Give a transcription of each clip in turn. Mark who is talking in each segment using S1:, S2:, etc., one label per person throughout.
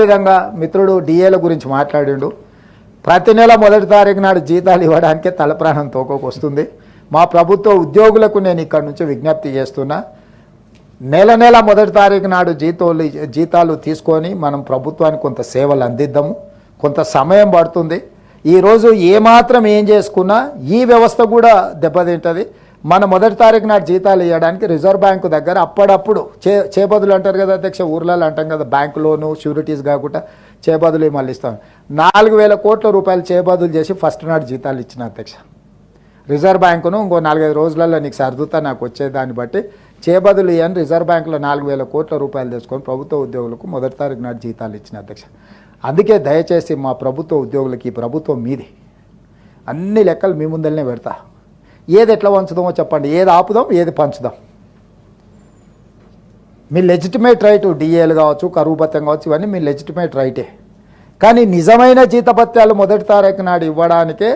S1: అదేవిధంగా మిత్రుడు డిఏల గురించి మాట్లాడిండు. ప్రతి నెల 1వ తారీఖు నాడు జీతాలు ఇవ్వడానికే తలప్రాణం తోకొస్తుంది. మా ప్రభుత్వ ఉద్యోగులకు నేను ఇక్కడ నుంచి విజ్ఞప్తి చేస్తున్నా, నెల 1వ తారీఖు నాడు జీతాలు తీసుకొని మనం ప్రభుత్వానికి కొంత సేవలు అందిద్దాము. కొంత సమయం పడుతుంది. ఈరోజు ఏమాత్రం ఏం చేసుకున్నా ఈ వ్యవస్థ కూడా దెబ్బతింటుంది. మన 1వ తారీఖు నాడు జీతాలు ఇవ్వడానికి రిజర్వ్ బ్యాంకు దగ్గర అప్పుడప్పుడు చేబదులు అంటారు కదా అధ్యక్ష, ఊర్లలో అంటాం కదా, బ్యాంకు లోను షూరిటీస్ కాకుండా చేబదులు మళ్ళీ ఇస్తాం. 4,000 కోట్ల రూపాయలు చేబదులు చేసి ఫస్ట్ నాడు జీతాలు ఇచ్చిన అధ్యక్ష. రిజర్వ్ బ్యాంకును ఇంకో 4-5 రోజులలో నీకు సర్దుతా నాకు వచ్చేదాన్ని బట్టి చేబదులు ఇవ్వని రిజర్వ్ బ్యాంకులో 4,000 కోట్ల రూపాయలు తెచ్చుకొని ప్రభుత్వ ఉద్యోగులకు 1వ తారీఖు నాడు జీతాలు ఇచ్చిన అధ్యక్ష. అందుకే దయచేసి మా ప్రభుత్వ ఉద్యోగులకి ఈ ప్రభుత్వం మీది, అన్ని లెక్కలు మీ ముందరనే పెడతా. ఏది ఎట్లా పంచుదామో చెప్పండి, ఏది ఆపుదాం ఏది పంచుదాం. మీ లెజిటిమేట్ రైట్, డిఏలు కావచ్చు, కరువు భత్యం కావచ్చు, ఇవన్నీ మీ లెజిటిమేట్ రైటే. కానీ నిజమైన జీతభత్యాలు 1వ తారీఖు నాడు ఇవ్వడానికే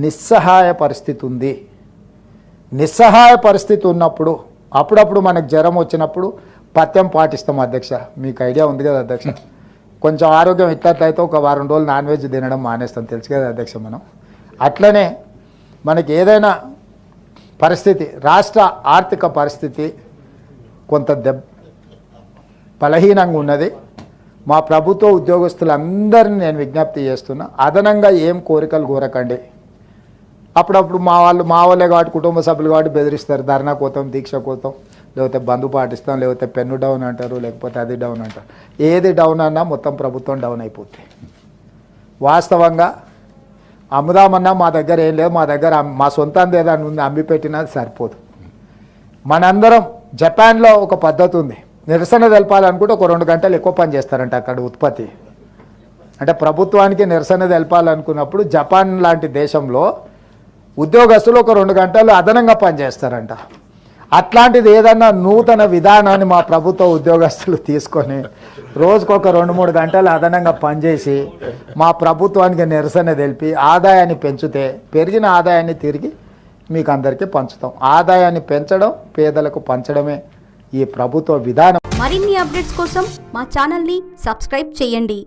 S1: నిస్సహాయ పరిస్థితి ఉంది. నిస్సహాయ పరిస్థితి ఉన్నప్పుడు అప్పుడప్పుడు మనకు జ్వరం వచ్చినప్పుడు పథ్యం పాటిస్తాం అధ్యక్ష. మీకు ఐడియా ఉంది కదా అధ్యక్ష. కొంచెం ఆరోగ్యం ఇట్లట్లయితే ఒక వారం రోజులు నాన్ వెజ్ తినడం మానేస్తాం, తెలుసు కదా అధ్యక్ష. మనం అట్లనే మనకి ఏదైనా పరిస్థితి, రాష్ట్ర ఆర్థిక పరిస్థితి కొంత బలహీనంగా ఉన్నది. మా ప్రభుత్వ ఉద్యోగస్తులందరినీ నేను విజ్ఞప్తి చేస్తున్నా, అదనంగా ఏం కోరికలు కోరకండి. అప్పుడప్పుడు మా వాళ్ళే కాబట్టి, కుటుంబ సభ్యులు కాబట్టి బెదిరిస్తారు, ధర్నా కోతాం, దీక్ష కోతాం, లేకపోతే బంధు పాటిస్తాం, లేకపోతే పెన్ను డౌన్ అంటారు, లేకపోతే అది డౌన్ అంటారు. ఏది డౌన్ అన్నా మొత్తం ప్రభుత్వం డౌన్ అయిపోతుంది. వాస్తవంగా అమ్ముదామన్నా మా దగ్గర ఏం లేదు, మా దగ్గర మా సొంతం ఏదైనా ఉంది అమ్మి పెట్టినా సరిపోదు. మనందరం జపాన్లో ఒక పద్ధతి ఉంది, నిరసన తెలపాలనుకుంటే ఒక 2 గంటలు ఎక్కువ పని చేస్తారంట అక్కడ ఉత్పత్తి. అంటే ప్రభుత్వానికి నిరసన తెలపాలనుకున్నప్పుడు జపాన్ లాంటి దేశంలో ఉద్యోగస్తులు ఒక 2 గంటలు అదనంగా పనిచేస్తారంట. అట్లాంటిది ఏదన్నా నూతన విధానాన్ని మా ప్రభుత్వ ఉద్యోగస్తులు తీసుకొని రోజుకొక 2-3 గంటలు అదనంగా పనిచేసి మా ప్రభుత్వానికి నిరసన తెలిపి ఆదాయాన్ని పెంచితే, పెరిగిన ఆదాయాన్ని తిరిగి మీకు అందరికీ పంచుతాం. ఆదాయాన్ని పెంచడం, పేదలకు పంచడమే ఈ ప్రభుత్వ విధానం.
S2: మరిన్ని అప్డేట్స్ కోసం మా ఛానల్ని సబ్స్క్రైబ్ చేయండి.